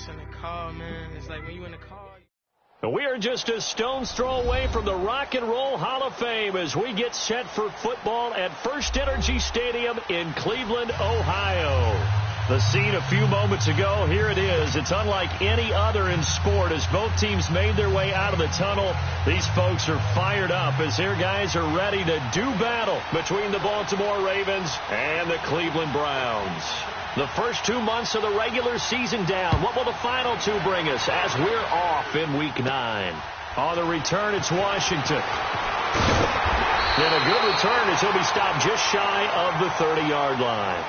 just in the car, man. It's like when you in the car. We are just a stone's throw away from the Rock and Roll Hall of Fame as we get set for football at First Energy Stadium in Cleveland, Ohio. The scene a few moments ago, here it is. It's unlike any other in sport as both teams made their way out of the tunnel. These folks are fired up as their guys are ready to do battle between the Baltimore Ravens and the Cleveland Browns. The first 2 months of the regular season down. What will the final two bring us as we're off in Week 9? On the return, it's Washington. And a good return as he'll be stopped just shy of the 30-yard line.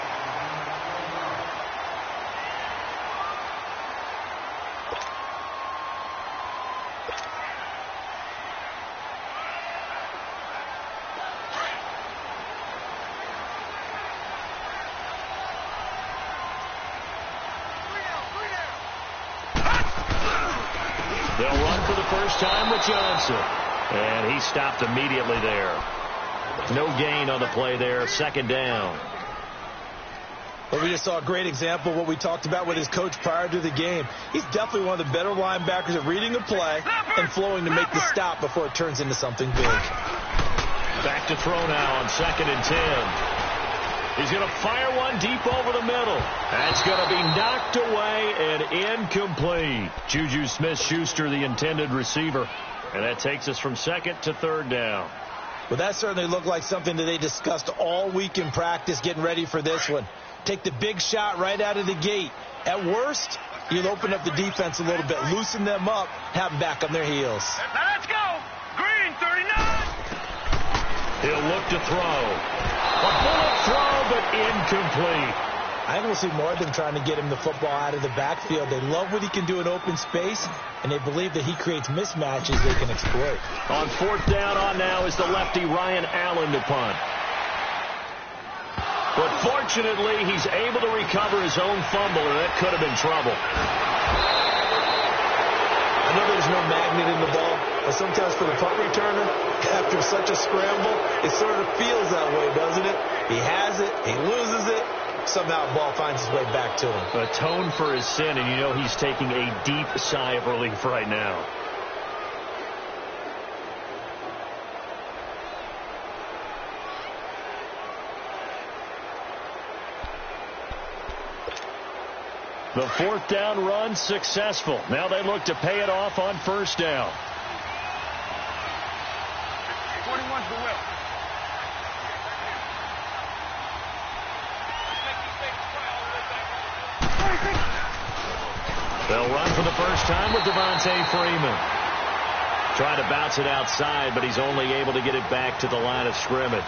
They'll run for the first time with Johnson. And he stopped immediately there. No gain on the play there. Second down. Well, we just saw a great example of what we talked about with his coach prior to the game. He's definitely one of the better linebackers at reading a play and flowing to make the stop before it turns into something big. Back to throw now on 2nd and 10. He's going to fire one deep over the middle. That's going to be knocked away and incomplete. Juju Smith-Schuster, the intended receiver. And that takes us from 2nd to 3rd down. Well, that certainly looked like something that they discussed all week in practice getting ready for this one. Take the big shot right out of the gate. At worst, you'll open up the defense a little bit, loosen them up, have them back on their heels. Now let's go. Green, 39. He'll look to throw. A bullet throw, but incomplete. I think we'll see more of them trying to get him the football out of the backfield. They love what he can do in open space, and they believe that he creates mismatches they can exploit. On 4th down on now is the lefty Ryan Allen to punt. But fortunately, he's able to recover his own fumble, and that could have been trouble. I know there's no magnet in the ball, but sometimes for the punt returner, after such a scramble, it sort of feels that way, doesn't it? He has it, he loses it, somehow the ball finds its way back to him. Atone for his sin, and you know he's taking a deep sigh of relief right now. The 4th down run successful. Now they look to pay it off on 1st down. 21's the whip. They'll run for the first time with Devontae Freeman. Trying to bounce it outside, but he's only able to get it back to the line of scrimmage.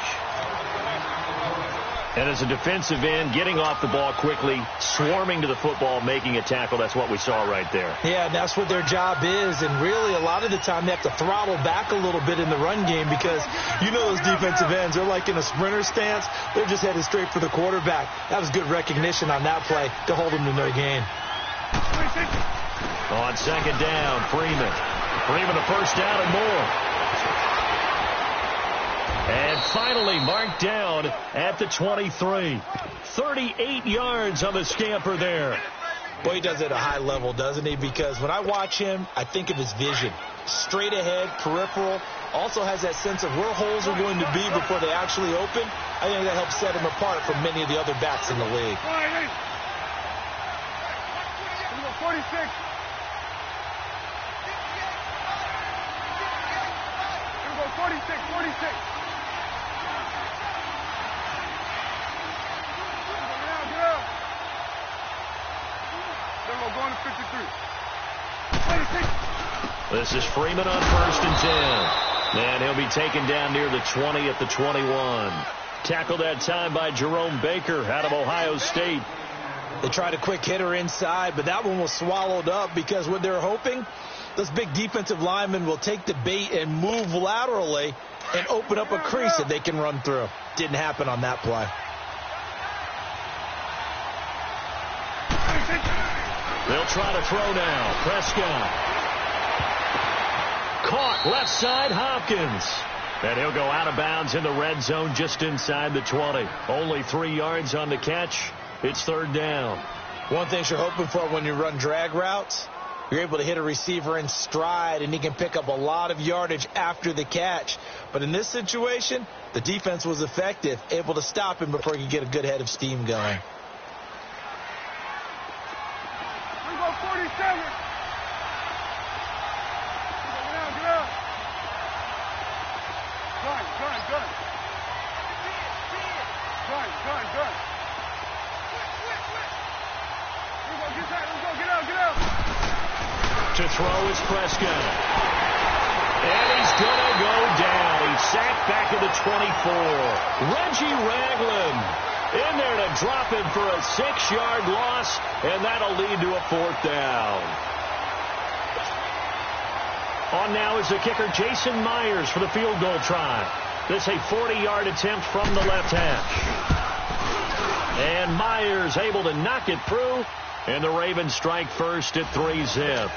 And as a defensive end, getting off the ball quickly, swarming to the football, making a tackle, that's what we saw right there. Yeah, and that's what their job is. And really, a lot of the time, they have to throttle back a little bit in the run game because you know those defensive ends, they're like in a sprinter stance. They're just headed straight for the quarterback. That was good recognition on that play to hold them to no gain. On 2nd down, Freeman. Freeman a first down and more. And finally marked down at the 23. 38 yards on the scamper there. Boy, he does it at a high level, doesn't he? Because when I watch him, I think of his vision. Straight ahead, peripheral. Also has that sense of where holes are going to be before they actually open. I think that helps set him apart from many of the other backs in the league. 46. Here we go, 46. Going to 53. 26. This is Freeman on 1st and 10. And he'll be taken down near the 20 at the 21. Tackled that time by Jerome Baker out of Ohio State. They tried a quick hitter inside, but that one was swallowed up because what they're hoping, those big defensive linemen will take the bait and move laterally and open up a crease that they can run through. Didn't happen on that play. They'll try to throw now. Prescott. Caught left side, Hopkins. And he'll go out of bounds in the red zone just inside the 20. Only 3 yards on the catch. It's 3rd down. One thing you're hoping for when you run drag routes, you're able to hit a receiver in stride, and he can pick up a lot of yardage after the catch. But in this situation, the defense was effective, able to stop him before he could get a good head of steam going. We go 47. Get out. Gun. Get out. To throw is Prescott. And he's going to go down. He's sacked back at the 24. Reggie Ragland in there to drop him for a 6-yard loss, and that'll lead to a 4th down. On now is the kicker, Jason Myers, for the field goal try. This a 40-yard attempt from the left hash. And Myers able to knock it through, and the Ravens strike first at 3-zip.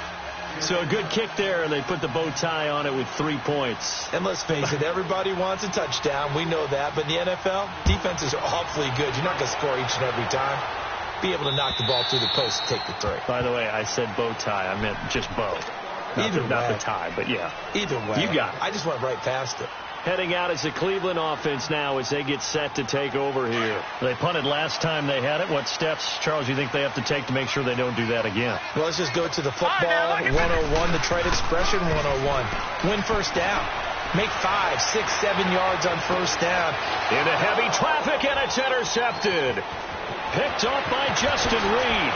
So a good kick there, and they put the bow tie on it with 3 points. And let's face it, everybody wants a touchdown. We know that. But in the NFL, defenses are awfully good. You're not going to score each and every time. Be able to knock the ball through the post and take the 3. By the way, I said bow tie. I meant just bow. Not the tie, but yeah. Either way. You got it. I just went right past it. Heading out is the Cleveland offense now as they get set to take over here. They punted last time they had it. What steps, Charles, you think they have to take to make sure they don't do that again? Well, let's just go to the football 101, the trade expression 101. Win first down. Make 5, 6, 7 yards on first down. Into heavy traffic, and it's intercepted. Picked off by Justin Reed.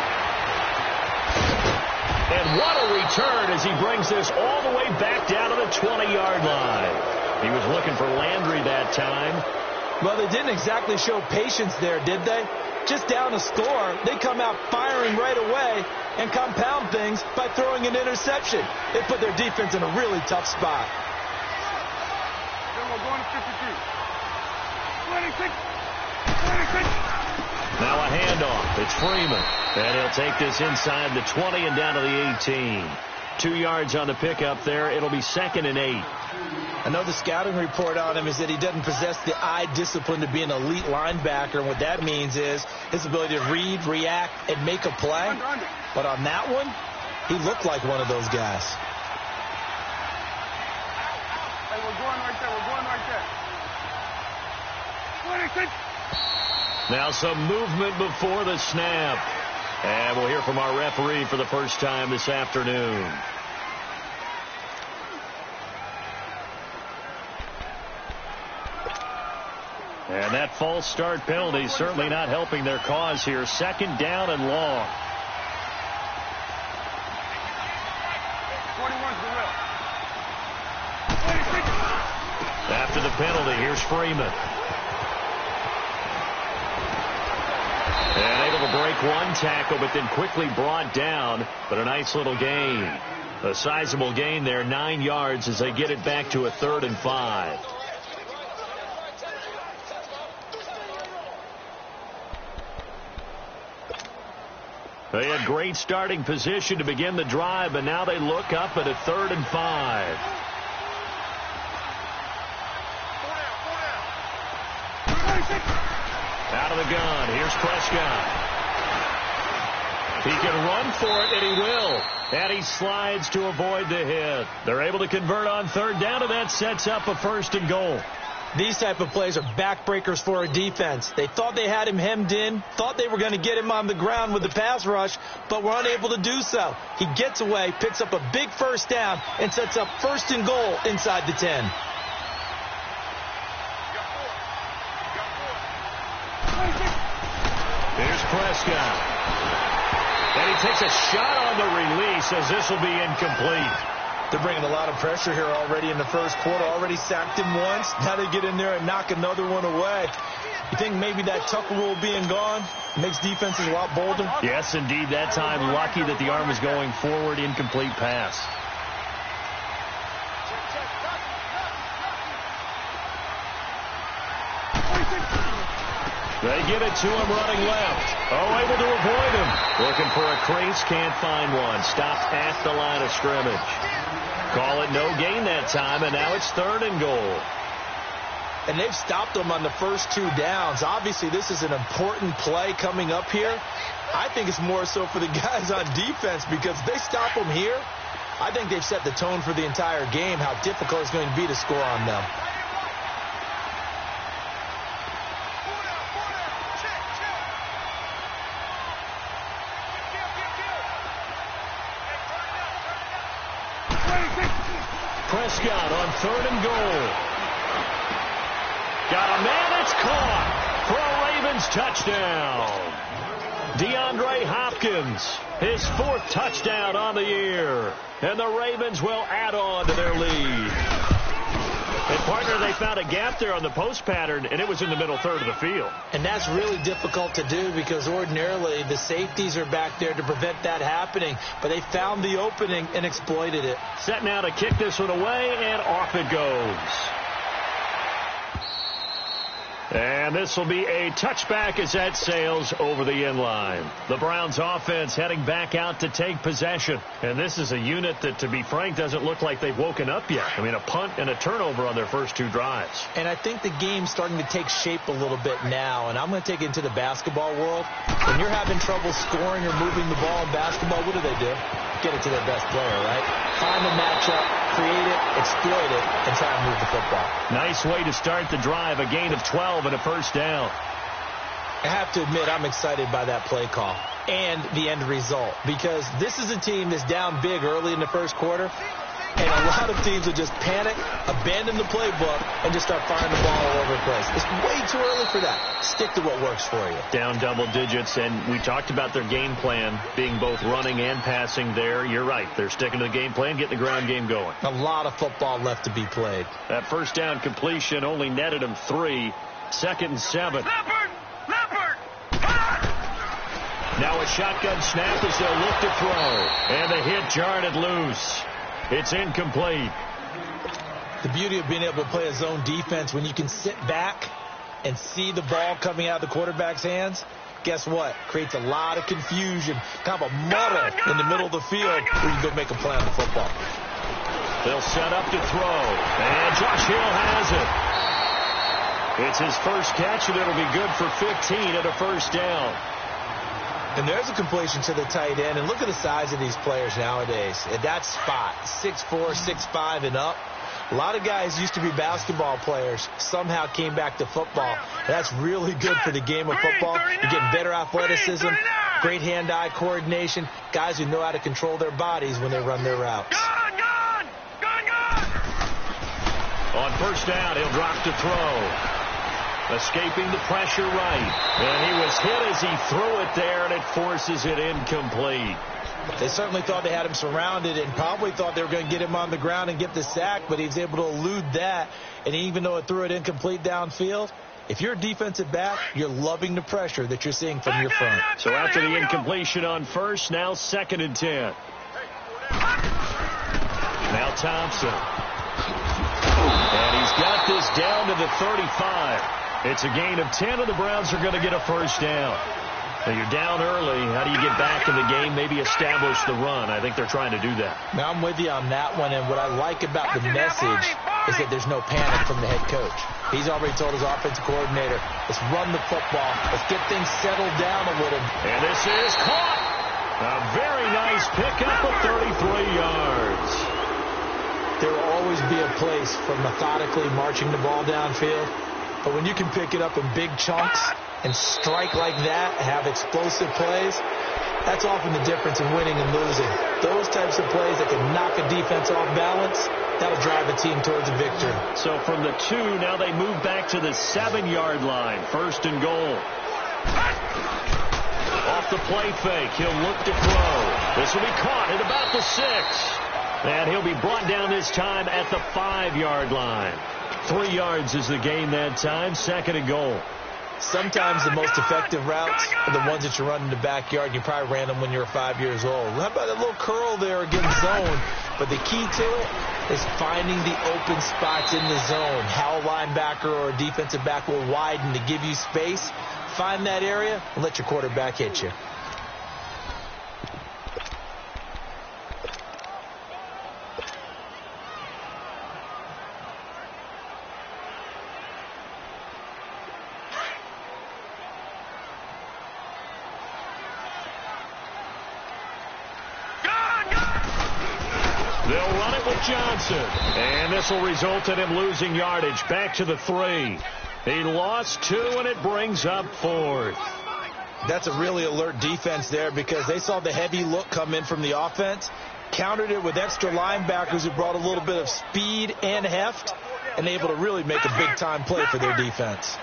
And what a return as he brings this all the way back down to the 20-yard line. He was looking for Landry that time. Well, they didn't exactly show patience there, did they? Just down a score, they come out firing right away and compound things by throwing an interception. They put their defense in a really tough spot. Then we're going to 53. 26. Now a handoff. It's Freeman. And he'll take this inside the 20 and down to the 18. 2 yards on the pickup there. It'll be 2nd and 8. I know the scouting report on him is that he doesn't possess the eye discipline to be an elite linebacker. And what that means is his ability to read, react, and make a play. But on that one, he looked like one of those guys. Hey, we're going right there. 26. Now some movement before the snap. And we'll hear from our referee for the first time this afternoon. And that false start penalty certainly not helping their cause here. 2nd down and long. 21's the will. After the penalty, here's Freeman. And able to break one tackle, but then quickly brought down. But a nice little gain. A sizable gain there, 9 yards as they get it back to a 3rd and 5. They had great starting position to begin the drive, but now they look up at a 3rd and 5. Out of the gun. Here's Prescott. He can run for it, and he will. And he slides to avoid the hit. They're able to convert on 3rd down, and that sets up a 1st and goal. These type of plays are backbreakers for a defense. They thought they had him hemmed in, thought they were going to get him on the ground with the pass rush, but were unable to do so. He gets away, picks up a big 1st down, and sets up 1st and goal inside the 10. Here's Prescott. And he takes a shot on the release as this will be incomplete. They're bringing a lot of pressure here already in the first quarter. Already sacked him once. Now they get in there and knock another one away. You think maybe that Tucker rule being gone makes defenses a lot bolder? Yes, indeed. That time, lucky that the arm was going forward. Incomplete pass. They give it to him running left. Oh, able to avoid him. Looking for a crease, can't find one. Stopped at the line of scrimmage. Call it no gain that time, and now it's 3rd and goal. And they've stopped them on the first 2 downs. Obviously, this is an important play coming up here. I think it's more so for the guys on defense, because if they stop them here, I think they've set the tone for the entire game, how difficult it's going to be to score on them. Prescott on 3rd and goal. Got a man, it's caught for a Ravens touchdown. DeAndre Hopkins, his 4th touchdown on the year. And the Ravens will add on to their lead. And, partner, they found a gap there on the post pattern, and it was in the middle third of the field. And that's really difficult to do, because ordinarily the safeties are back there to prevent that happening. But they found the opening and exploited it. Set now to kick this one away, and off it goes. And this will be a touchback as that sails over the end line. The Browns offense heading back out to take possession. And this is a unit that, to be frank, doesn't look like they've woken up yet. I mean, a punt and a turnover on their first 2 drives. And I think the game's starting to take shape a little bit now. And I'm going to take it into the basketball world. When you're having trouble scoring or moving the ball in basketball, what do? Get it to their best player, right? Find the matchup, create it, exploit it, and try and move the football. Nice way to start the drive. A gain of 12 and a first down. I have to admit, I'm excited by that play call and the end result, because this is a team that's down big early in the first quarter, and a lot of teams will just panic, abandon the playbook, and just start firing the ball all over the place. It's way too early for that. Stick to what works for you. Down double digits, and we talked about their game plan being both running and passing there. You're right. They're sticking to the game plan, getting the ground game going. A lot of football left to be played. That first down completion only netted them 3. 2nd and 7. Now a shotgun snap as they'll look to throw. And the hit jarred it loose. It's incomplete. The beauty of being able to play a zone defense, when you can sit back and see the ball coming out of the quarterback's hands, guess what? Creates a lot of confusion, kind of a muddle in the middle of the field where you can go make a play on the football. They'll set up to throw. And Josh Hill has it. It's his first catch, and it'll be good for 15 at a first down. And there's a completion to the tight end. And look at the size of these players nowadays. At that spot, 6'4", 6'5", and up. A lot of guys used to be basketball players, somehow came back to football. That's really good for the game of football. You're getting better athleticism, great hand-eye coordination, guys who know how to control their bodies when they run their routes. On first down, he'll drop to throw. Escaping the pressure right. And he was hit as he threw it there, and it forces it incomplete. They certainly thought they had him surrounded and probably thought they were going to get him on the ground and get the sack, but he was able to elude that. And even though it threw it incomplete downfield, if you're a defensive back, you're loving the pressure that you're seeing from your front. So after the incompletion on first, now 2nd and 10. Now Thompson. And he's got this down to the 35. It's a gain of 10, and the Browns are going to get a first down. Now you're down early. How do you get back in the game, maybe establish the run? I think they're trying to do that. Now, I'm with you on that one, and what I like about the message is that there's no panic from the head coach. He's already told his offensive coordinator, let's run the football. Let's get things settled down a little. And this is caught. A very nice pickup of 33 yards. There will always be a place for methodically marching the ball downfield. But when you can pick it up in big chunks and strike like that, have explosive plays, that's often the difference in winning and losing. Those types of plays that can knock a defense off balance, that'll drive a team towards a victory. So from the 2, now they move back to the 7-yard line. 1st and goal. Off the play fake, he'll look to throw. This will be caught at about the 6. And he'll be brought down this time at the 5-yard line. 3 yards is the gain that time. 2nd and goal. Sometimes the most effective routes are the ones that you run in the backyard. You probably ran them when you were 5 years old. How about that little curl there against zone? But the key to it is finding the open spots in the zone. How a linebacker or a defensive back will widen to give you space. Find that area and let your quarterback hit you. They'll run it with Johnson. And this will result in him losing yardage. Back to the 3. He lost 2, and it brings up 4th. That's a really alert defense there because they saw the heavy look come in from the offense, countered it with extra linebackers who brought a little bit of speed and heft, and able to really make a big-time play for their defense.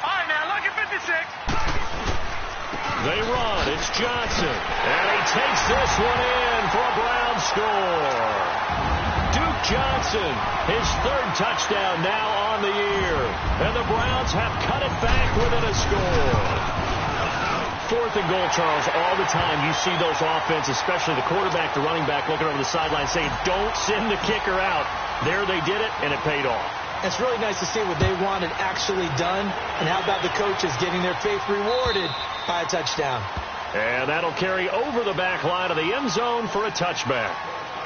All right, now, look at 56. They run. It's Johnson. And he takes this one in for a Brown score. Duke Johnson, his 3rd touchdown now on the year. And the Browns have cut it back within a score. 4th and goal, Charles. All the time you see those offenses, especially the quarterback, the running back, looking over the sideline saying, don't send the kicker out. There they did it, and it paid off. It's really nice to see what they wanted actually done. And how about the coaches getting their faith rewarded by a touchdown? And that'll carry over the back line of the end zone for a touchback.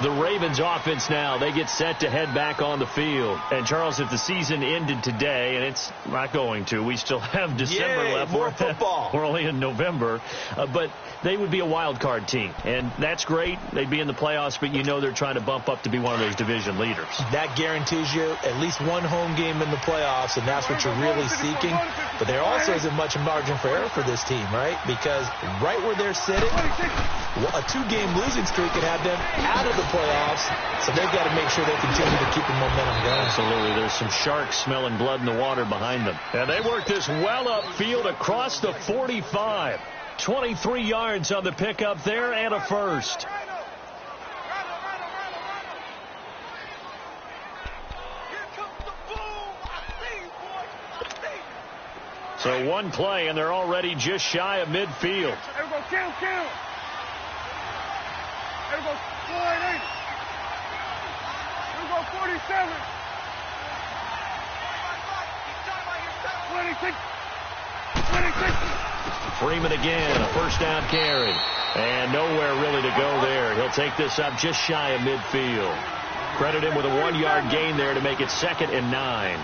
The Ravens offense now, they get set to head back on the field. And, Charles, if the season ended today, and it's not going to, we still have December left. More football. We're only in November. But they would be a wild card team. And that's great. They'd be in the playoffs, but you know they're trying to bump up to be one of those division leaders. That guarantees you at least one home game in the playoffs, and that's what you're really seeking. But there also isn't much margin for error for this team, right? Because right where they're sitting, a 2-game losing streak could have them out of the playoffs, so they've got to make sure they continue to keep the momentum going. Absolutely. There's some sharks smelling blood in the water behind them. And they work this well upfield across the 45. 23 yards on the pickup there and a first. So one play, and they're already just shy of midfield. There we go, kill. There we go, 4-8. There we go, 47. 26. Freeman again, a first down carry. And nowhere really to go there. He'll take this up just shy of midfield. Credit him with a 1-yard gain there to make it 2nd and 9.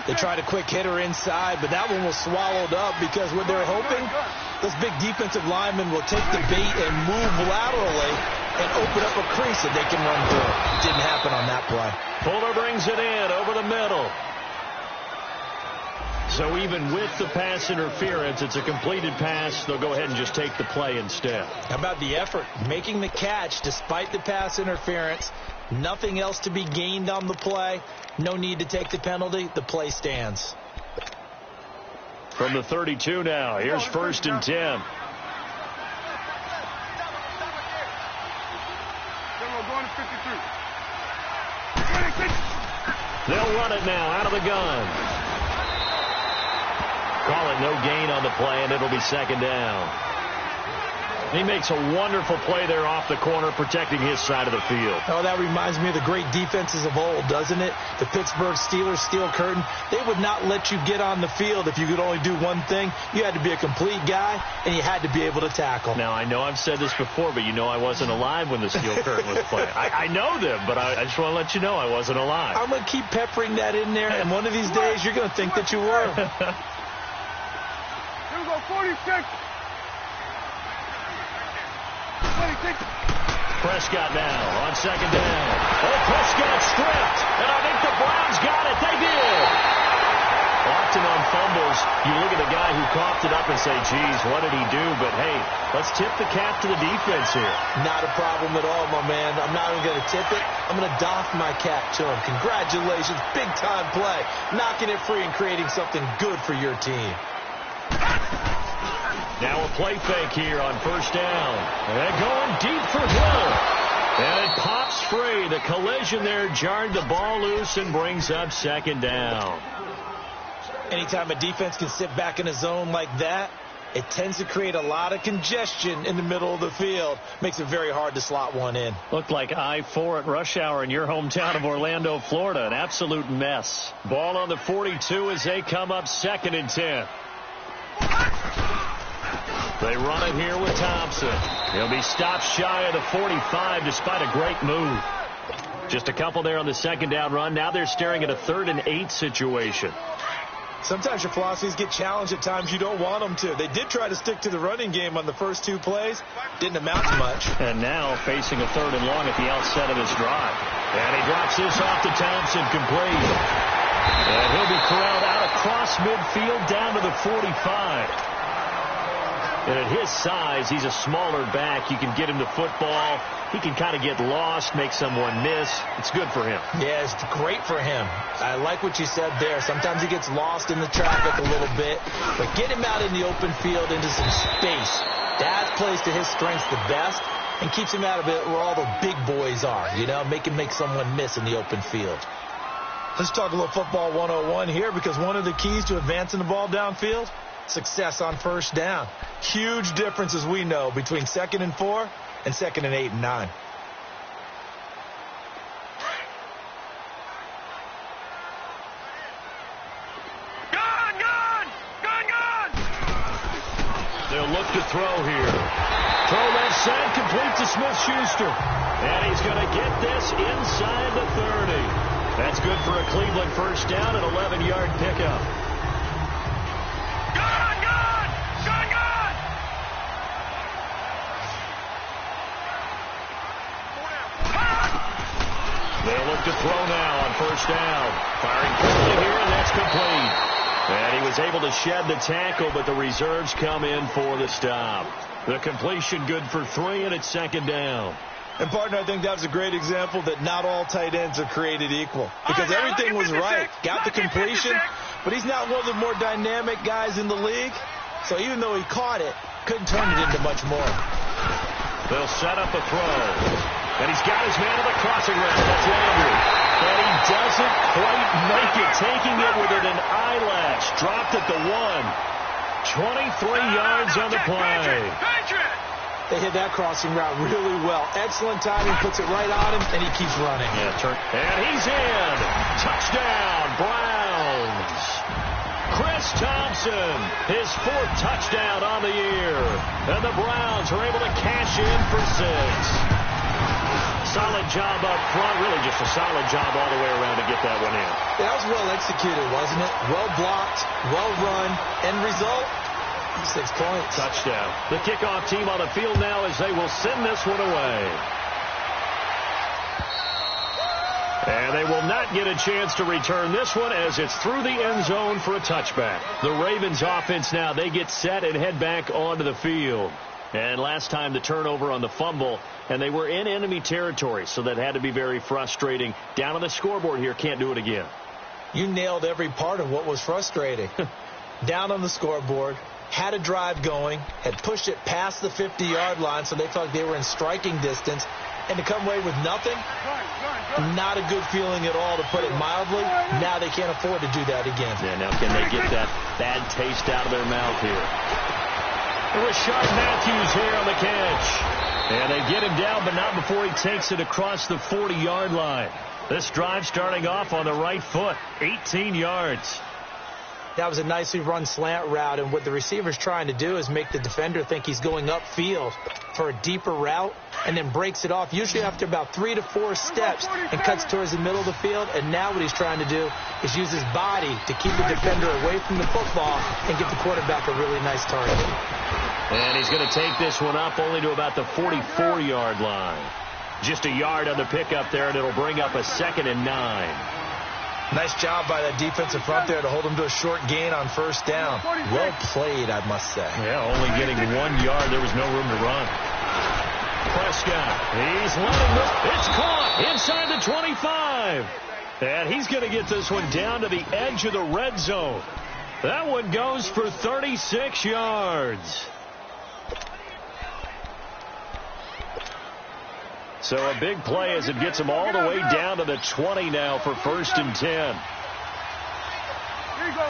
They tried a quick hitter inside, but that one was swallowed up because what they're hoping, those big defensive linemen will take the bait and move laterally and open up a crease that they can run through. Didn't happen on that play. Fuller brings it in over the middle. So even with the pass interference, it's a completed pass. They'll go ahead and just take the play instead. How about the effort? Making the catch despite the pass interference. Nothing else to be gained on the play. No need to take the penalty. The play stands. From the 32 now, here's 1st and 10. They'll run it now out of the gun. Call it no gain on the play, and it'll be 2nd down. He makes a wonderful play there off the corner, protecting his side of the field. Oh, that reminds me of the great defenses of old, doesn't it? The Pittsburgh Steelers steel curtain. They would not let you get on the field if you could only do one thing. You had to be a complete guy, and you had to be able to tackle. Now, I know I've said this before, but you know I wasn't alive when the steel curtain was playing. I know them, but I just want to let you know I wasn't alive. I'm going to keep peppering that in there, and one of these days you're going to think that you were. Here we go, 46. Prescott now on 2nd down. Oh, Prescott stripped, and I think the Browns got it. They did. Often on fumbles, you look at the guy who coughed it up and say, geez, what did he do? But, hey, let's tip the cap to the defense here. Not a problem at all, my man. I'm not even going to tip it. I'm going to doff my cap to him. Congratulations. Big-time play. Knocking it free and creating something good for your team. Now a play fake here on 1st down. And going deep for Hill. And it pops free. The collision there jarred the ball loose and brings up 2nd down. Anytime a defense can sit back in a zone like that, it tends to create a lot of congestion in the middle of the field. Makes it very hard to slot one in. Looked like I-4 at rush hour in your hometown of Orlando, Florida. An absolute mess. Ball on the 42 as they come up 2nd and 10. They run it here with Thompson. He'll be stopped shy of the 45 despite a great move. Just a couple there on the 2nd down run. Now they're staring at a 3rd and 8 situation. Sometimes your philosophies get challenged at times you don't want them to. They did try to stick to the running game on the first 2 plays. Didn't amount to much. And now facing a 3rd and long at the outset of this drive. And he drops this off to Thompson, complete. And he'll be corralled out across midfield down to the 45. And at his size, he's a smaller back. You can get him to football. He can kind of get lost, make someone miss. It's good for him. Yeah, it's great for him. I like what you said there. Sometimes he gets lost in the traffic a little bit. But get him out in the open field into some space. That plays to his strengths the best and keeps him out of it where all the big boys are. You know, make him make someone miss in the open field. Let's talk a little football 101 here, because one of the keys to advancing the ball downfield, success on first down. Huge difference, as we know, between 2nd and 4 and 2nd and 8 and 9. They'll look to throw here. Throw left side, complete to Smith-Schuster. And he's going to get this inside the 30. That's good for a Cleveland first down, an 11-yard pickup. They'll look to throw now on first down. Firing quickly here, and that's complete. And he was able to shed the tackle, but the reserves come in for the stop. The completion good for 3, and it's 2nd down. And, partner, I think that was a great example that not all tight ends are created equal. Because everything was right. Got the completion, but he's not one of the more dynamic guys in the league. So even though he caught it, couldn't turn it into much more. They'll set up a throw. And he's got his man on the crossing route. That's Landry. And he doesn't quite make it. Taking it within an eyelash. Dropped at the 1. 23 yards on the play. They hit that crossing route really well. Excellent timing. Puts it right on him, and he keeps running. And he's in. Touchdown, Browns. Chris Thompson, his 4th touchdown on the year. And the Browns are able to cash in for 6. Solid job up front. Really just a solid job all the way around to get that one in. Yeah, that was well executed, wasn't it? Well blocked, well run. End result, 6 points. Touchdown. The kickoff team on the field now as they will send this one away. And they will not get a chance to return this one as it's through the end zone for a touchback. The Ravens offense now, they get set and head back onto the field. And last time the turnover on the fumble, and they were in enemy territory, so that had to be very frustrating. Down on the scoreboard here, can't do it again. You nailed every part of what was frustrating. Down on the scoreboard, had a drive going, had pushed it past the 50-yard line, so they thought they were in striking distance, and to come away with nothing, not a good feeling at all, to put it mildly. Now they can't afford to do that again. Yeah, now can they get that bad taste out of their mouth here? Rashard Matthews here on the catch. And they get him down, but not before he takes it across the 40-yard line. This drive starting off on the right foot, 18 yards. That was a nicely run slant route, and what the receiver's trying to do is make the defender think he's going upfield for a deeper route, and then breaks it off, usually after about 3 to 4 steps, and cuts towards the middle of the field. And now what he's trying to do is use his body to keep the defender away from the football and give the quarterback a really nice target. And he's going to take this one up only to about the 44-yard line. Just a yard on the pickup there, and it'll bring up a 2nd and 9. Nice job by that defensive front there to hold him to a short gain on first down. Well played, I must say. Yeah, only getting 1 yard. There was no room to run. Prescott, he's letting this. It's caught inside the 25. And he's going to get this one down to the edge of the red zone. That one goes for 36 yards. So a big play as it gets him all the way down to the 20 now for 1st and 10. Here you go.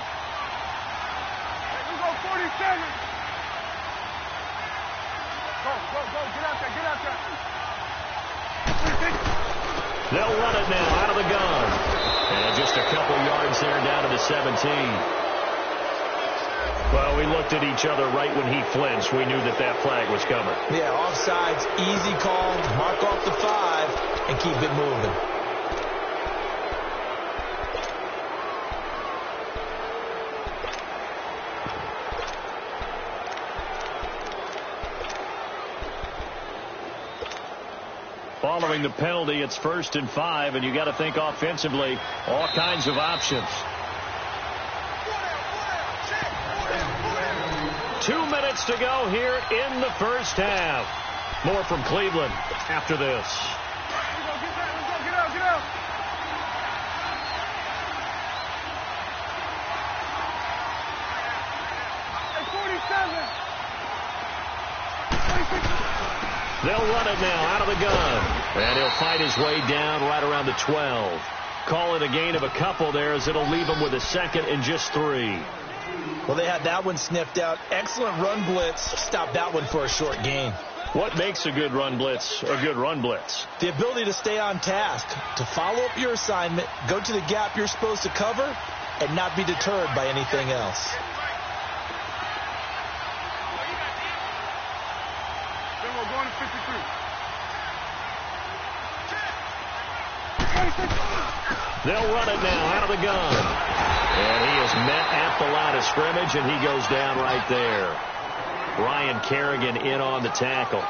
Here you go, 47. Go. Get out there. They'll run it now out of the gun. And just a couple yards there down to the 17. Well, we looked at each other right when he flinched. We knew that flag was coming. Yeah, offsides, easy call, mark off the 5, and keep it moving. Following the penalty, it's 1st and 5, and you got to think offensively, all kinds of options. 2 minutes to go here in the first half. More from Cleveland after this. Get out. Hey, 47. They'll run it now out of the gun. And he'll fight his way down right around the 12. Call it a gain of a couple there as it'll leave him with a 2nd and just 3. Well, they had that one sniffed out. Excellent run blitz. Stopped that one for a short gain. What makes a good run blitz a good run blitz? The ability to stay on task, to follow up your assignment, go to the gap you're supposed to cover, and not be deterred by anything else. Then we're going to 53. They'll run it now out of the gun. And he is met at the line of scrimmage, and he goes down right there. Ryan Kerrigan in on the tackle.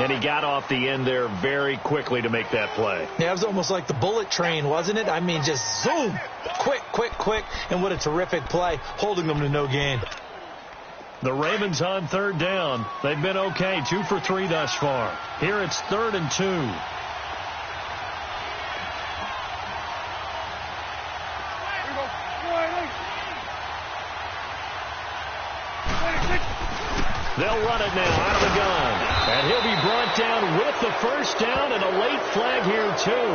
And he got off the end there very quickly to make that play. Yeah, it was almost like the bullet train, wasn't it? I mean, just zoom. Quick. And what a terrific play, holding them to no gain. The Ravens on 3rd down. They've been okay, 2 for 3 thus far. Here it's 3rd and 2. They'll run it now out of the gun. And he'll be brought down with the 1st down and a late flag here, too.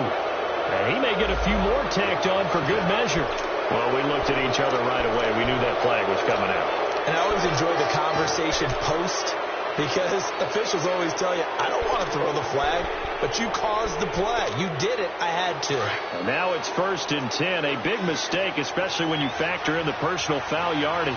And he may get a few more tacked on for good measure. Well, we looked at each other right away. We knew that flag was coming out. And I always enjoy the conversation post, because officials always tell you, I don't want to throw the flag, but you caused the play. You did it. I had to. And now it's 1st and 10. A big mistake, especially when you factor in the personal foul yardage.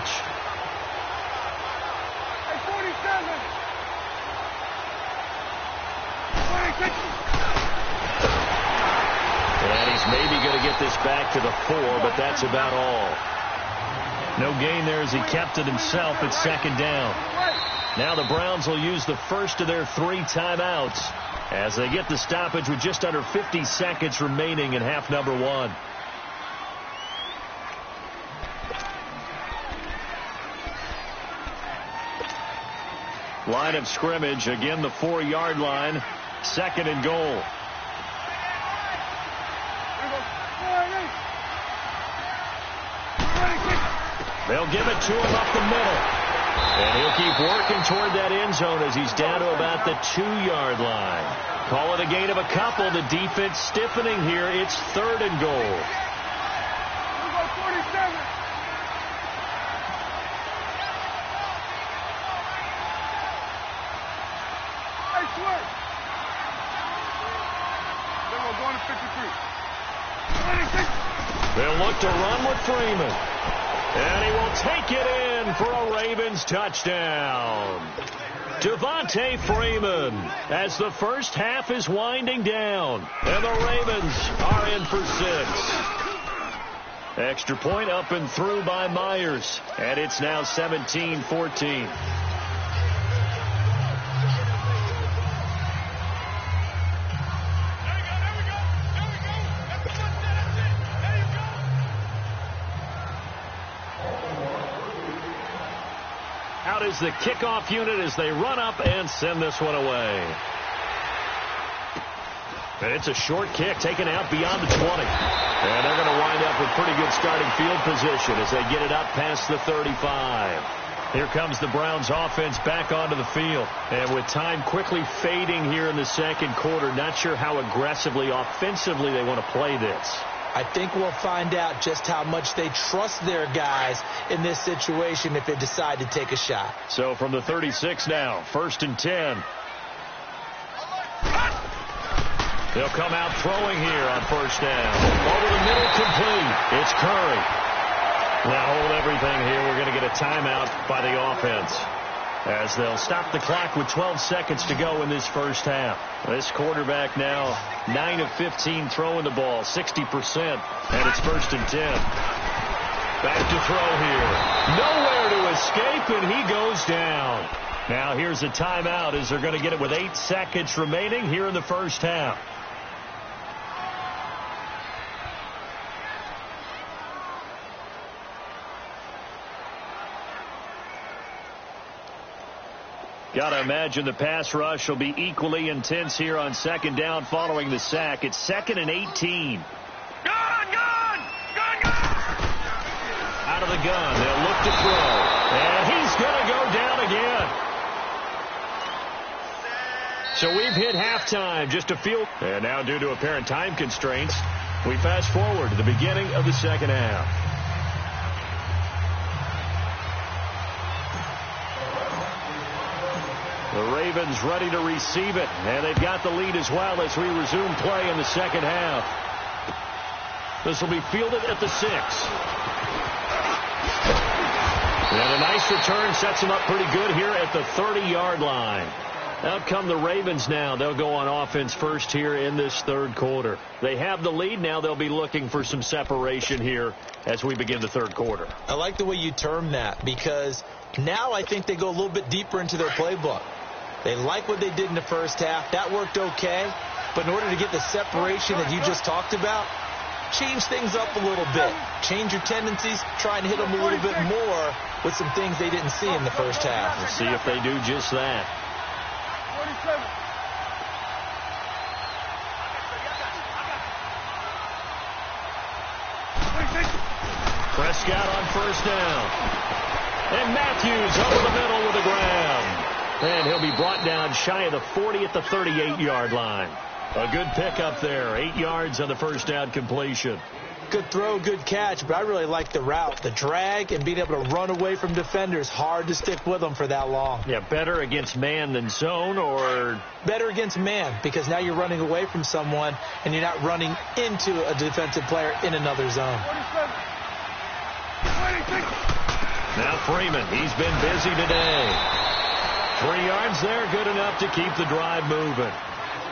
And he's maybe going to get this back to the 4, but that's about all. No gain there as he kept it himself at 2nd down. Now the Browns will use the first of their 3 timeouts as they get the stoppage with just under 50 seconds remaining in half number 1. Line of scrimmage, again the 4-yard line, 2nd and goal. They'll give it to him up the middle. And he'll keep working toward that end zone as he's down to about the 2-yard line. Call it a gain of a couple. The defense stiffening here. It's 3rd and goal. They'll look to run with Freeman. And he will take it in for a Ravens touchdown. Devontae Freeman as the first half is winding down. And the Ravens are in for 6. Extra point up and through by Myers. And it's now 17-14. Out is the kickoff unit as they run up and send this one away. And it's a short kick taken out beyond the 20. And they're going to wind up with pretty good starting field position as they get it up past the 35. Here comes the Browns offense back onto the field. And with time quickly fading here in the 2nd quarter, not sure how aggressively, offensively they want to play this. I think we'll find out just how much they trust their guys in this situation if they decide to take a shot. So from the 36 now, 1st and 10. They'll come out throwing here on 1st down. Over the middle, complete. It's Curry. Now hold everything here. We're going to get a timeout by the offense as they'll stop the clock with 12 seconds to go in this first half. This quarterback now 9 of 15 throwing the ball, 60%, and it's 1st and 10. Back to throw here. Nowhere to escape, and he goes down. Now here's a timeout as they're going to get it with 8 seconds remaining here in the first half. Got to imagine the pass rush will be equally intense here on second down following the sack. It's 2nd and 18. Out of the gun. They'll look to throw. And he's going to go down again. So we've hit halftime. Just a field. And now due to apparent time constraints, we fast forward to the beginning of the second half. The Ravens ready to receive it, and they've got the lead as well as we resume play in the second half. This will be fielded at the 6. And a nice return sets them up pretty good here at the 30-yard line. Out come the Ravens now. They'll go on offense first here in this third quarter. They have the lead. Now they'll be looking for some separation here as we begin the third quarter. I like the way you term that because now I think they go a little bit deeper into their playbook. They like what they did in the first half. That worked okay. But in order to get the separation that you just talked about, change things up a little bit. Change your tendencies. Try and hit them a little bit more with some things they didn't see in the first half. We'll see if they do just that. 47. Prescott on first down. And Matthews over the middle with a grab. And he'll be brought down shy of the 40 at the 38-yard line. A good pickup there. 8 yards on the first down completion. Good throw, good catch, but I really like the route. The drag and being able to run away from defenders. Hard to stick with them for that long. Yeah, better against man than zone, or? Better against man, because now you're running away from someone and you're not running into a defensive player in another zone. 47. 26. Now Freeman, he's been busy today. 3 yards there, good enough to keep the drive moving.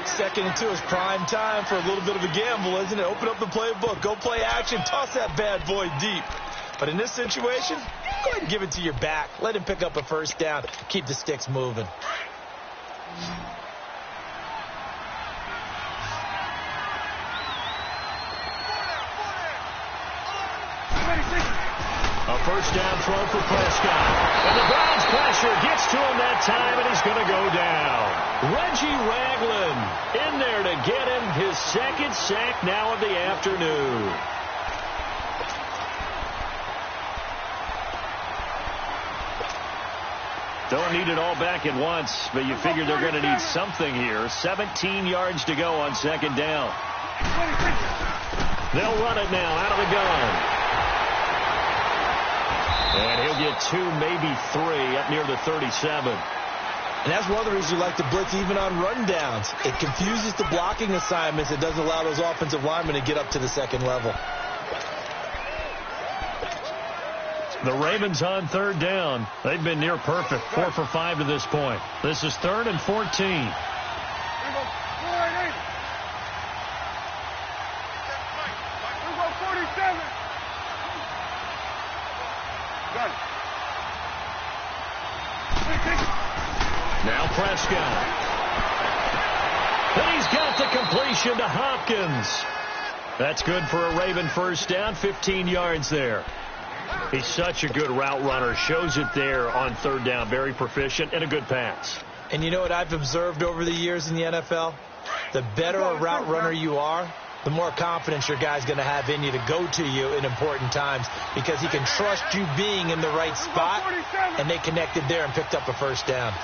2nd and 2 is prime time for a little bit of a gamble, isn't it? Open up the playbook, go play action, toss that bad boy deep. But in this situation, go ahead and give it to your back. Let him pick up a first down. Keep the sticks moving. A first down throw for Prescott. And the Browns pressure gets to him that time, and he's going to go down. Reggie Ragland in there to get him his 2nd sack now of the afternoon. Don't need it all back at once, but you figure they're going to need something here. 17 yards to go on 2nd down. They'll run it now out of the gun. And he'll get 2, maybe 3 up near the 37. And that's one of the reasons you like to blitz even on rundowns. It confuses the blocking assignments. It doesn't allow those offensive linemen to get up to the 2nd level. The Ravens on 3rd down. They've been near perfect. 4 for 5 to this point. This is 3rd and 14. Now Prescott. And he's got the completion to Hopkins. That's good for a Raven first down. 15 yards there. He's such a good route runner. Shows it there on 3rd down. Very proficient and a good pass. And you know what I've observed over the years in the NFL? The better a route runner you are, the more confidence your guy's going to have in you to go to you in important times because he can trust you being in the right spot, and they connected there and picked up a first down.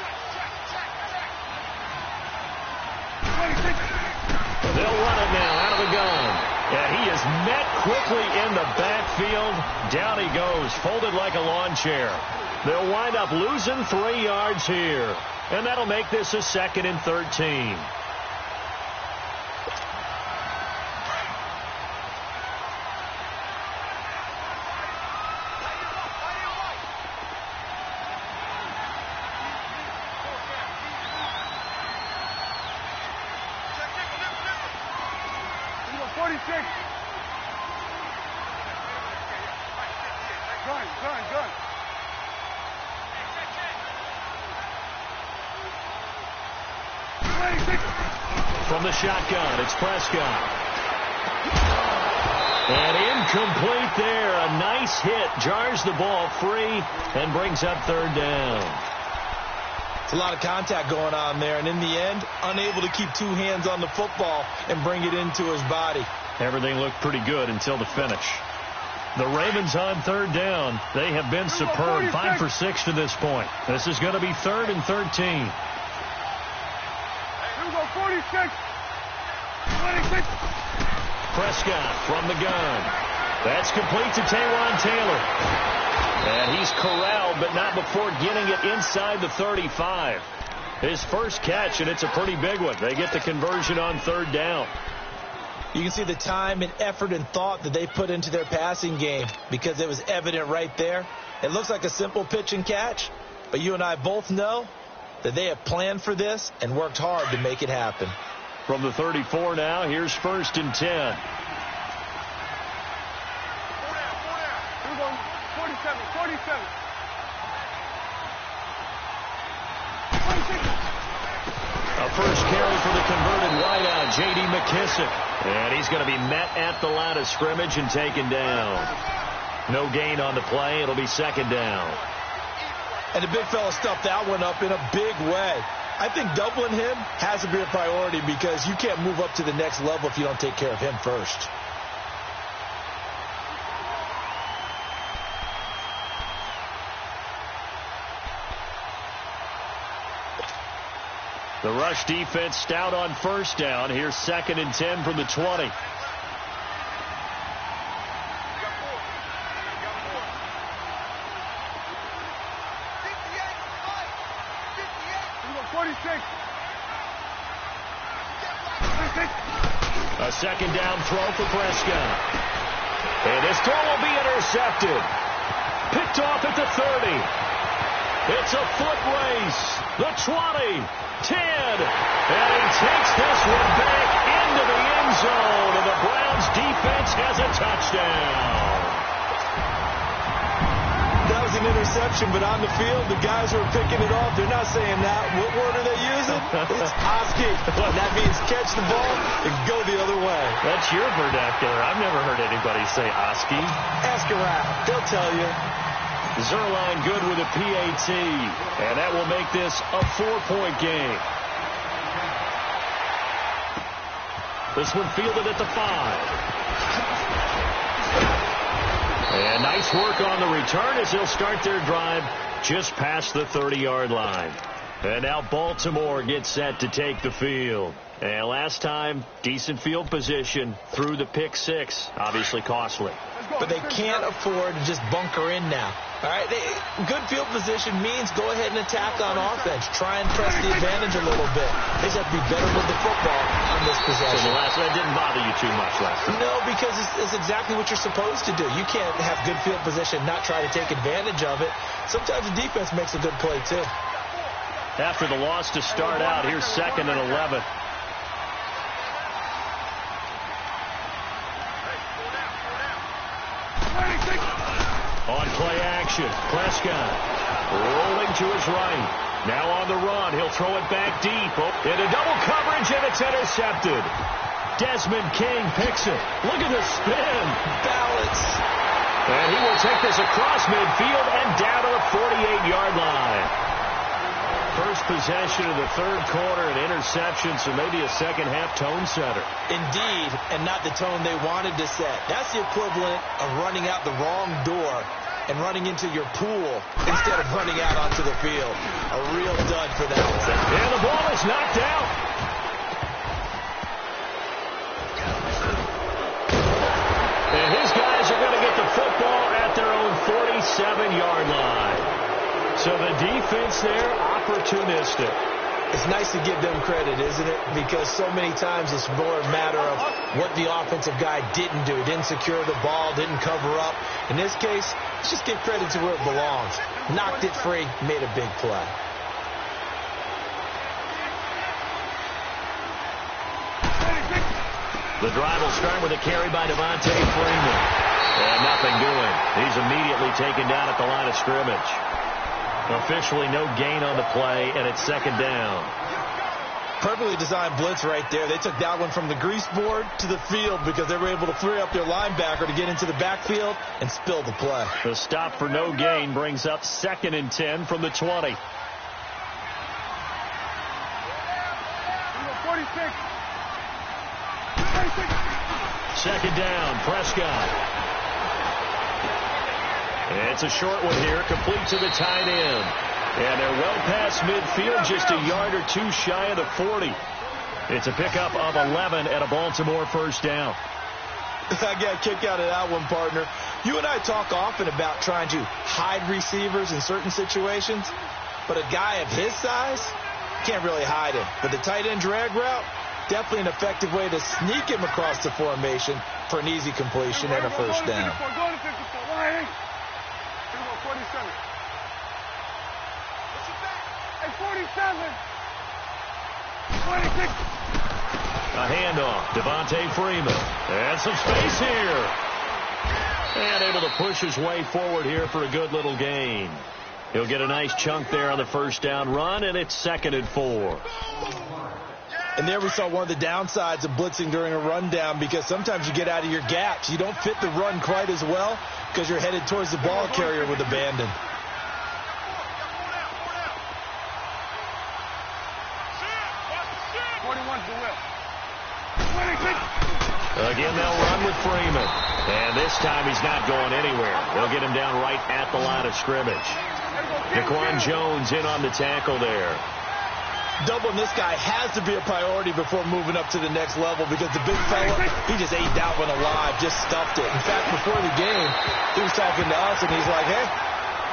They'll run it now out of the gun. And he is met quickly in the backfield. Down he goes, folded like a lawn chair. They'll wind up losing 3 yards here. And that'll make this a 2nd and 13. From the shotgun, it's Prescott. And incomplete there. A nice hit. Jars the ball free and brings up third down. It's a lot of contact going on there, and in the end, unable to keep two hands on the football and bring it into his body. Everything looked pretty good until the finish. The Ravens on third down. They have been superb. 5 for 6 to this point. This is going to be 3rd and 13. Here we go, 46. 26. Prescott from the gun. That's complete to Taywan Taylor. And he's corralled, but not before getting it inside the 35. His first catch, and it's a pretty big one. They get the conversion on third down. You can see the time and effort and thought that they put into their passing game because it was evident right there. It looks like a simple pitch and catch, but you and I both know that they have planned for this and worked hard to make it happen. From the 34 now, here's 1st and 10. Here we go, 47, 47. 26. A first carry for the converted wideout, J.D. McKissick. And he's going to be met at the line of scrimmage and taken down. No gain on the play. It'll be 2nd down. And the big fella stuffed that one up in a big way. I think doubling him has to be a priority because you can't move up to the next level if you don't take care of him first. The rush defense stout on 1st down. Here's 2nd and 10 from the 20. 46. A 2nd down throw for Prescott. And this throw will be intercepted. Picked off at the 30. It's a foot race. The 20. 10. And he takes this one back into the end zone. And the Browns defense has a touchdown. That was an interception, but on the field, the guys who are picking it off, they're not saying that. What word are they using? It's Oski. And that means catch the ball and go the other way. That's your vernacular. I've never heard anybody say Oski. Ask around. They'll tell you. Zerline good with a PAT. And that will make this a 4-point game. This one fielded at the 5. And nice work on the return as they'll start their drive just past the 30-yard line. And now Baltimore gets set to take the field. And last time, decent field position through the pick 6. Obviously costly. But they can't afford to just bunker in now. All right, good field position means go ahead and attack on offense. Try and press the advantage a little bit. They just have to be better with the football on this possession. So that didn't bother you too much last time? No, because it's exactly what you're supposed to do. You can't have good field position and not try to take advantage of it. Sometimes the defense makes a good play, too. After the loss to start out, here's 2nd and 11. On play action, Prescott rolling to his right. Now on the run, he'll throw it back deep. Into double coverage, and it's intercepted. Desmond King picks it. Look at the spin. Balance. And he will take this across midfield and down to the 48-yard line. First possession of the 3rd quarter, an interception, so maybe a second-half tone setter. Indeed, and not the tone they wanted to set. That's the equivalent of running out the wrong door and running into your pool instead of running out onto the field. A real dud for that one. And the ball is knocked out. And his guys are going to get the football at their own 47-yard line. So the defense there, opportunistic. It's nice to give them credit, isn't it? Because so many times it's more a matter of what the offensive guy didn't do. Didn't secure the ball, didn't cover up. In this case, let's just give credit to where it belongs. Knocked it free, made a big play. The drive will start with a carry by Devontae Freeman. And nothing doing. He's immediately taken down at the line of scrimmage. Officially no gain on the play, and it's 2nd down. Perfectly designed blitz right there. They took that one from the grease board to the field because they were able to free up their linebacker to get into the backfield and spill the play. The stop for no gain brings up 2nd and 10 from the 20. 46. 2nd down, Prescott. It's a short one here, complete to the tight end. And they're well past midfield, just a yard or two shy of the 40. It's a pickup of 11 at a Baltimore first down. I got a kick out of that one, partner. You and I talk often about trying to hide receivers in certain situations, but a guy of his size can't really hide him. But the tight end drag route, definitely an effective way to sneak him across the formation for an easy completion and a first down. Go to 54. 47. Hey, 47. 26. A handoff, Devontae Freeman. And some space here. And able to push his way forward here for a good little gain. He'll get a nice chunk there on the first down run, and it's 2nd and 4. And there we saw one of the downsides of blitzing during a rundown, because sometimes you get out of your gaps. You don't fit the run quite as well because you're headed towards the ball carrier with abandon. Again, they'll run with Freeman. And this time he's not going anywhere. They'll get him down right at the line of scrimmage. Daquan Jones in on the tackle there. Doubling this guy has to be a priority before moving up to the next level, because the big fella, he just ate that one alive, just stuffed it. In fact, before the game, he was talking to us, and he's like, hey,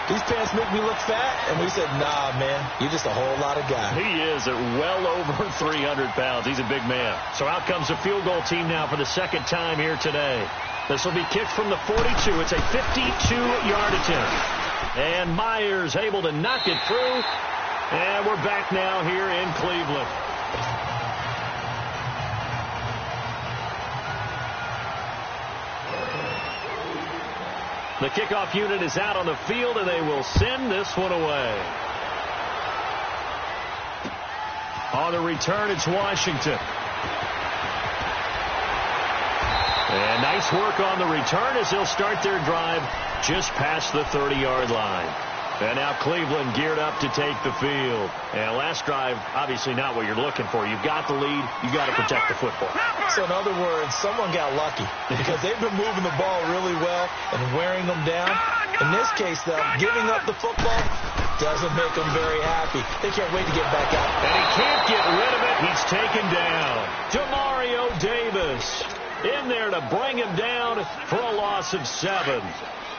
these pants make me look fat. And we said, nah, man, you're just a whole lot of guy. He is at well over 300 pounds. He's a big man. So out comes the field goal team now for the 2nd time here today. This will be kicked from the 42. It's a 52-yard attempt. And Myers able to knock it through. And we're back now here in Cleveland. The kickoff unit is out on the field, and they will send this one away. On the return, it's Washington. And nice work on the return as they'll start their drive just past the 30-yard line. And now Cleveland geared up to take the field. And last drive, obviously not what you're looking for. You've got the lead. You've got to protect the football. So in other words, someone got lucky, because they've been moving the ball really well and wearing them down. In this case, though, giving up the football doesn't make them very happy. They can't wait to get back out. And he can't get rid of it. He's taken down. Demario Davis in there to bring him down for a loss of 7.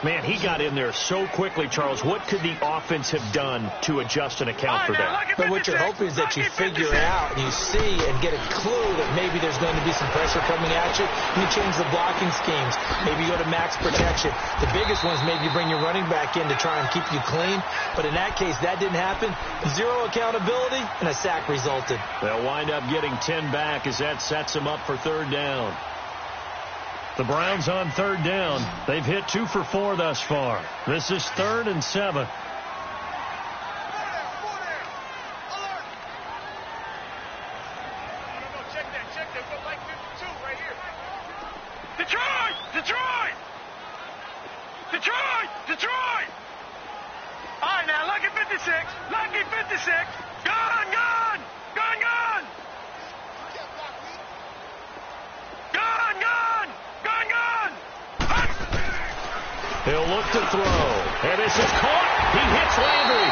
Man, he got in there so quickly, Charles. What could the offense have done to adjust and account for that? But what you're hoping is that you figure out and you see and get a clue that maybe there's going to be some pressure coming at you. You change the blocking schemes. Maybe you go to max protection. The biggest one is maybe you bring your running back in to try and keep you clean. But in that case, that didn't happen. 0 accountability, and a sack resulted. They'll wind up getting 10 back as that sets them up for 3rd down. The Browns on 3rd down. They've hit 2 for 4 thus far. This is 3rd and 7. Detroit! Detroit! Detroit! Detroit! All right, now, lucky 56. Lucky 56. Gone, gone! Gone, gone! Gone, gone! Gone, gone! He'll look to throw. And this is caught. He hits Landry.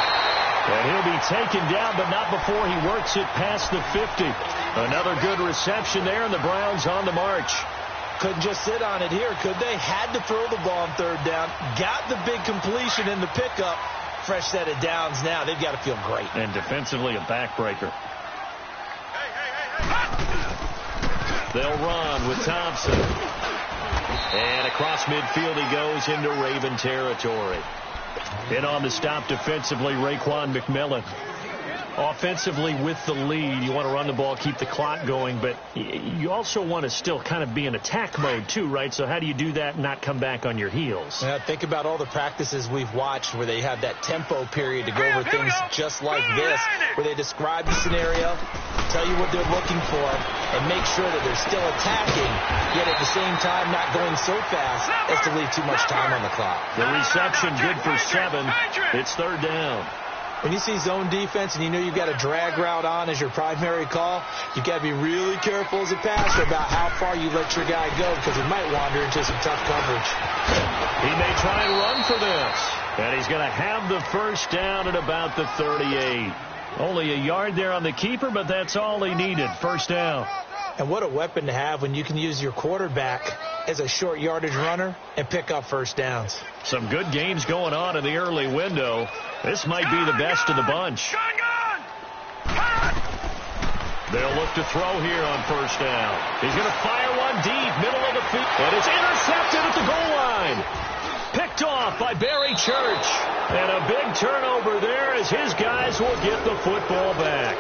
And he'll be taken down, but not before he works it past the 50. Another good reception there, and the Browns on the march. Couldn't just sit on it here, could they? Had to throw the ball on 3rd down. Got the big completion in the pickup. Fresh set of downs now. They've got to feel great. And defensively, a backbreaker. They'll run with Thompson. And across midfield he goes into Raven territory. In on the stop defensively, Raekwon McMillan. offensively with the lead, you want to run the ball, keep the clock going, but you also want to still kind of be in attack mode too, right? So how do you do that and not come back on your heels? Yeah, think about all the practices we've watched where they have that tempo period to go over things just like this, where they describe the scenario, tell you what they're looking for, and make sure that they're still attacking, yet at the same time not going so fast as to leave too much time on the clock. The reception good for 7. It's third down. When you see zone defense and you know you've got a drag route on as your primary call, you've got to be really careful as a passer about how far you let your guy go, because he might wander into some tough coverage. He may try and run for this. And he's going to have the first down at about the 38. Only a yard there on the keeper, but that's all he needed. First down. And what a weapon to have when you can use your quarterback as a short yardage runner and pick up first downs. Some good games going on in the early window. This might be the best of the bunch. They'll look to throw here on first down. He's going to fire one deep, middle of the field. And it's intercepted at the goal line. Picked off by Barry Church. And a big turnover there as his guys will get the football back.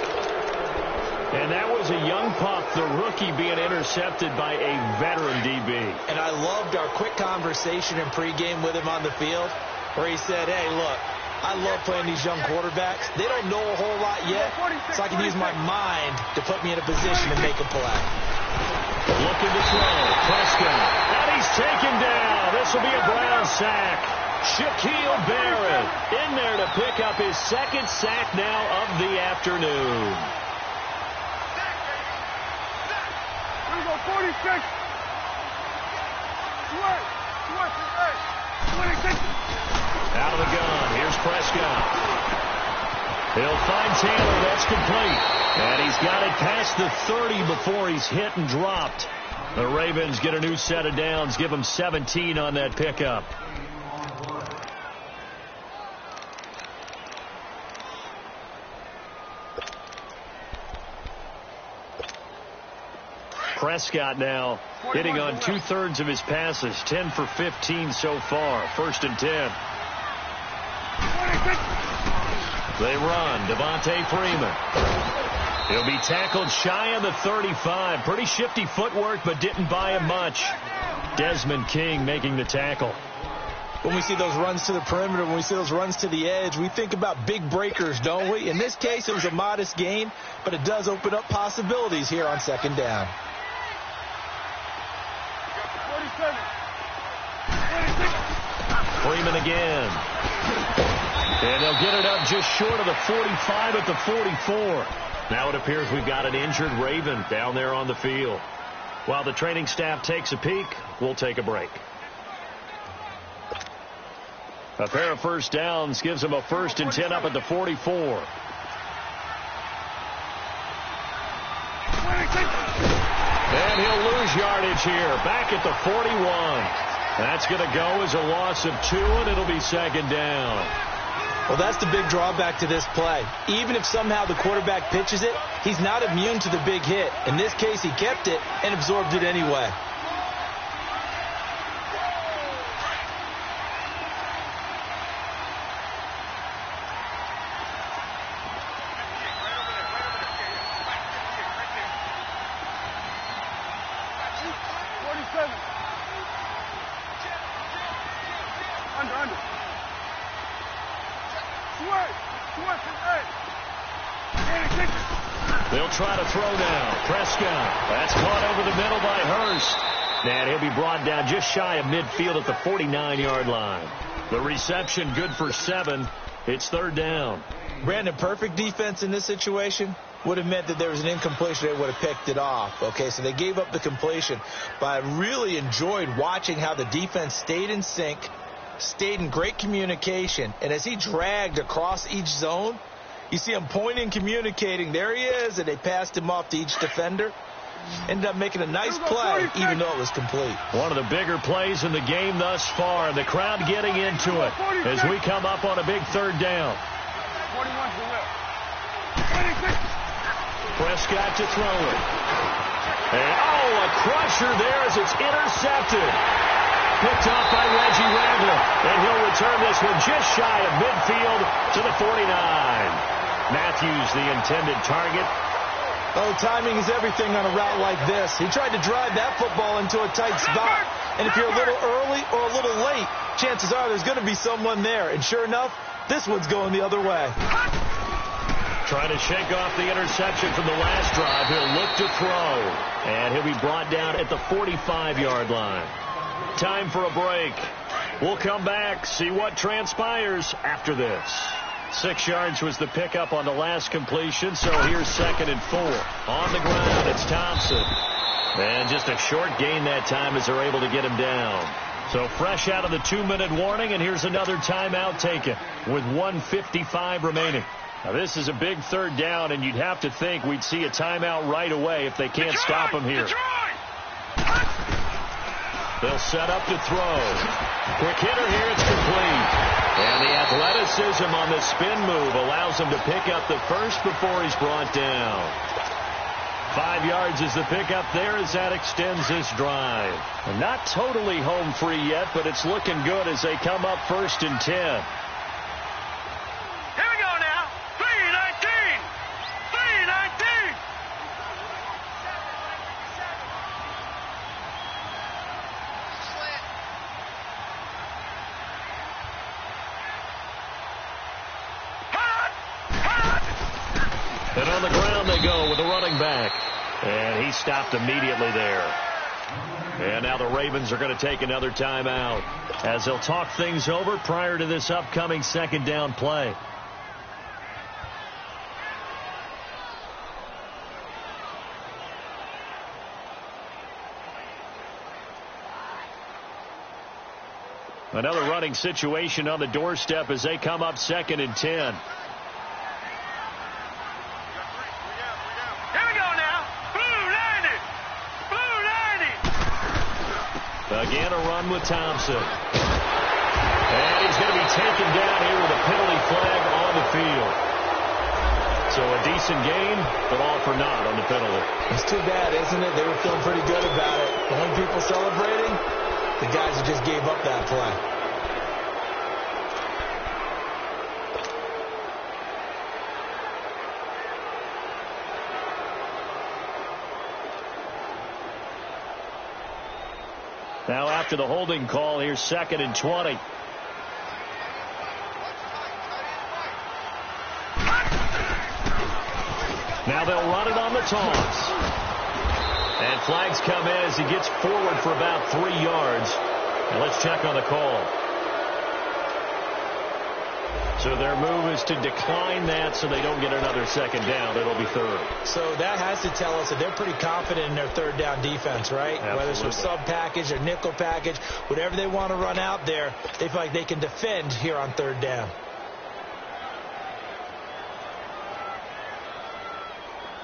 And that was a young pup, the rookie, being intercepted by a veteran DB. And I loved our quick conversation in pregame with him on the field, where he said, hey, look, I love playing these young quarterbacks. They don't know a whole lot yet, so I can use my mind to put me in a position to make a play. Looking to throw. Prescott. And he's taken down. This will be a Brown sack. Shaquille Barrett in there to pick up his second sack now of the afternoon. 46. 26. Out of the gun. Here's Prescott. He'll find Taylor. That's complete. And he's got it past the 30 before he's hit and dropped. The Ravens get a new set of downs. Give them 17 on that pickup. Prescott now hitting on 2/3 of his passes, 10 for 15 so far. First and 10. They run. Devontae Freeman. He'll be tackled shy of the 35. Pretty shifty footwork, but didn't buy him much. Desmond King making the tackle. When we see those runs to the perimeter, when we see those runs to the edge, we think about big breakers, don't we? In this case, it was a modest gain, but it does open up possibilities here on second down. Freeman again. And they'll get it up just short of the 45 at the 44. Now it appears we've got an injured Raven down there on the field. While the training staff takes a peek, we'll take a break. A pair of first downs gives them a first and 10 up at the 44. And he'll lose yardage here. Back at the 41. That's going to go as a loss of 2, and it'll be second down. Well, that's the big drawback to this play. Even if somehow the quarterback pitches it, he's not immune to the big hit. In this case, he kept it and absorbed it anyway. They'll try to throw now. Prescott. That's caught over the middle by Hurst. And he'll be brought down just shy of midfield at the 49-yard line. The reception good for 7. It's third down. Brandon, perfect defense in this situation would have meant that there was an incompletion. They would have picked it off. Okay, so they gave up the completion. But I really enjoyed watching how the defense stayed in sync, stayed in great communication. And as he dragged across each zone, you see him pointing, communicating. There he is, and they passed him off to each defender. Ended up making a nice play, even though it was complete. One of the bigger plays in the game thus far, and the crowd getting into it as we come up on a big third down. Prescott to throw it. And, a crusher there as it's intercepted. Picked off by Reggie Ragland, and he'll return this one just shy of midfield to the 49. Matthews, the intended target. Oh, timing is everything on a route like this. He tried to drive that football into a tight spot. And if you're a little early or a little late, chances are there's going to be someone there. And sure enough, this one's going the other way. Trying to shake off the interception from the last drive. He'll look to throw. And he'll be brought down at the 45-yard line. Time for a break. We'll come back, see what transpires after this. 6 yards was the pickup on the last completion, so here's 2nd and 4. On the ground, it's Thompson. And just a short gain that time as they're able to get him down. So fresh out of the 2-minute warning, and here's another timeout taken with 1:55 remaining. Now, this is a big 3rd down, and you'd have to think we'd see a timeout right away if they can't stop him here. They'll set up to throw. Quick hitter here, it's complete. And the athleticism on the spin move allows him to pick up the first before he's brought down. 5 yards is the pickup there as that extends this drive. And not totally home free yet, but it's looking good as they come up 1st and 10. Here we go now. 3:19. 3:19. And on the ground they go with the running back. And he stopped immediately there. And now the Ravens are going to take another timeout as they'll talk things over prior to this upcoming 2nd down play. Another running situation on the doorstep as they come up 2nd and 10. Again, a run with Thompson. And he's going to be taken down here with a penalty flag on the field. So a decent gain, but all for naught on the penalty. It's too bad, isn't it? They were feeling pretty good about it. The only people celebrating, the guys who just gave up that play. Now after the holding call, here's 2nd and 20. Now they'll run it on the toss. And flags come in as he gets forward for about 3 yards. And let's check on the call. So their move is to decline that so they don't get another 2nd down. It'll be 3rd. So that has to tell us that they're pretty confident in their 3rd down defense, right? Absolutely. Whether it's with sub package or nickel package, whatever they want to run out there, they feel like they can defend here on 3rd down.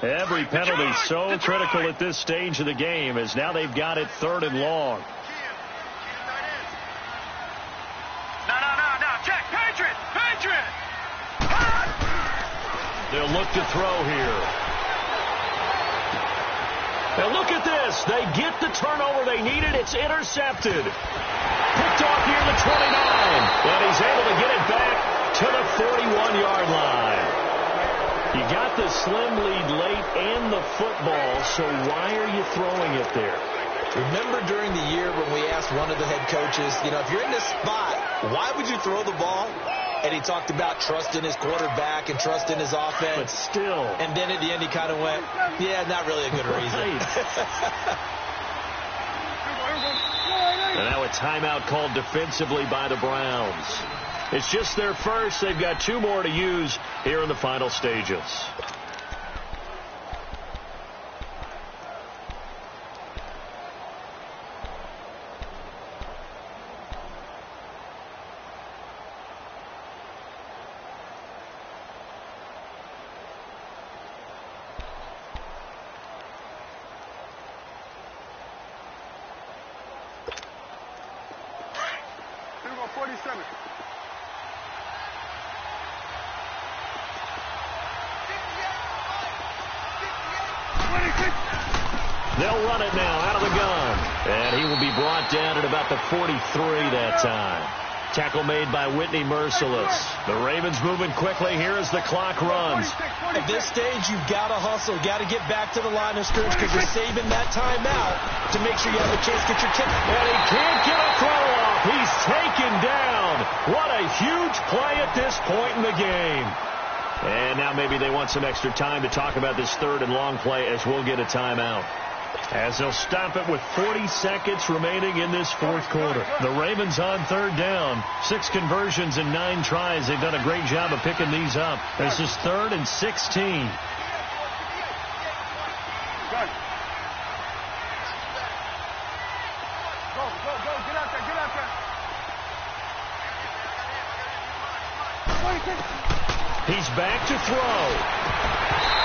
Every penalty so critical at this stage of the game as now they've got it 3rd and long. They'll look to throw here. Now look at this. They get the turnover they needed. It's intercepted. Picked off here at the 29. And he's able to get it back to the 41-yard line. You got the slim lead late and the football, so why are you throwing it there? Remember during the year when we asked one of the head coaches, you know, if you're in this spot, why would you throw the ball? And he talked about trust in his quarterback and trust in his offense. But still. And then at the end he kind of went, yeah, not really a good reason. And now a timeout called defensively by the Browns. It's just their first. They've got 2 more to use here in the final stages. They'll run it now out of the gun. And he will be brought down at about the 43 that time. Tackle made by Whitney Merciless. The Ravens moving quickly here as the clock runs. At this stage, you've got to hustle. Got to get back to the line of scrimmage because you're saving that timeout to make sure you have a chance to get your kick. And he can't get a throw off. He's taken down. What a huge play at this point in the game. And now maybe they want some extra time to talk about this third and long play as we'll get a timeout. As they'll stop it with 40 seconds remaining in this fourth quarter. The Ravens on third down. 6 conversions and 9 tries. They've done a great job of picking these up. This is 3rd and 16. Go, get out there. He's back to throw.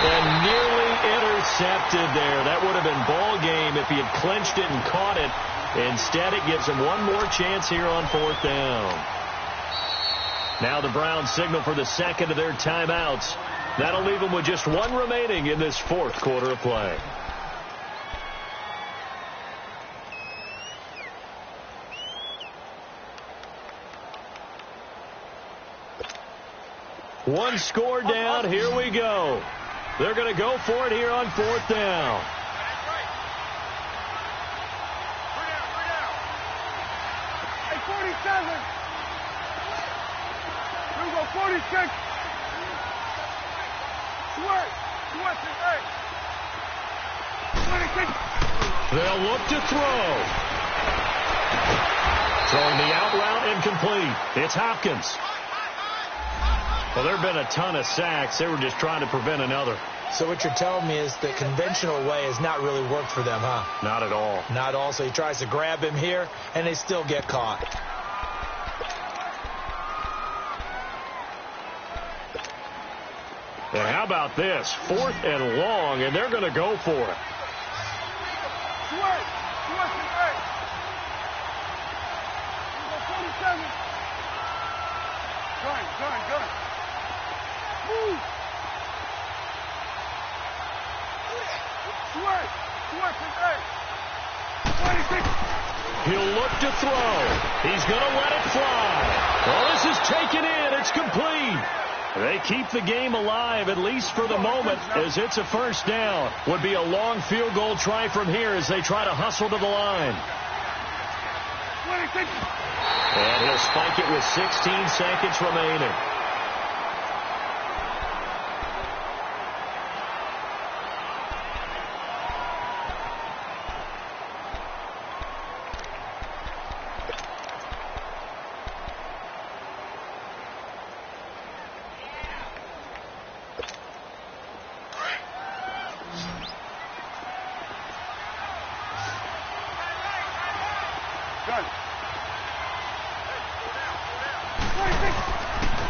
And nearly intercepted there. That would have been ball game if he had clinched it and caught it. Instead, it gives him one more chance here on 4th down. Now the Browns signal for the second of their timeouts. That'll leave them with just 1 remaining in this fourth quarter of play. One score down. Here we go. They're going to go for it here on 4th down. Hey, 47. Here we go, 46. Sweat. 26. They'll look to throw. Throwing the out route incomplete. It's Hopkins. Well, there have been a ton of sacks. They were just trying to prevent another. So what you're telling me is the conventional way has not really worked for them, huh? Not at all. Not at all. So he tries to grab him here, and they still get caught. And how about this? 4th and long, and they're going to go for it. Sweat. 47. Gun. Move. Sweat. 26. He'll look to throw. He's going to let it fly. Well, this is taken in. It's complete. They keep the game alive, at least for the moment, as it's a first down. Would be a long field goal try from here as they try to hustle to the line. 26. And he'll spike it with 16 seconds remaining.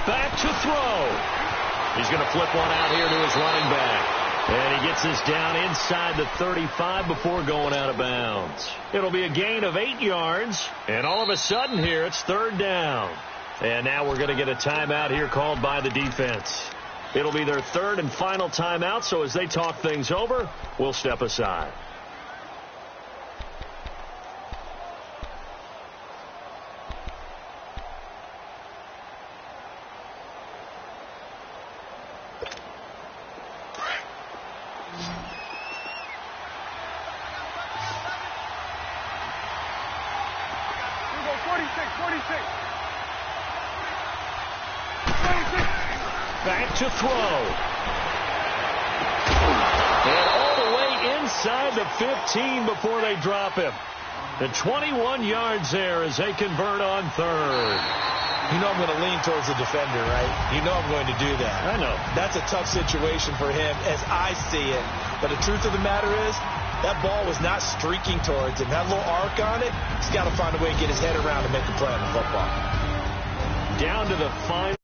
Back to throw. He's going to flip one out here to his running back. And he gets this down inside the 35 before going out of bounds. It'll be a gain of 8 yards. And all of a sudden here, it's 3rd down. And now we're going to get a timeout here called by the defense. It'll be their 3rd and final timeout, so as they talk things over, we'll step aside. Back to throw. And all the way inside the 15 before they drop him. The 21 yards there as they convert on 3rd. You know I'm going to lean towards the defender, right? You know I'm going to do that. I know. That's a tough situation for him as I see it. But the truth of the matter is, that ball was not streaking towards him. That little arc on it, he's got to find a way to get his head around and make a play on the football. Down to the final.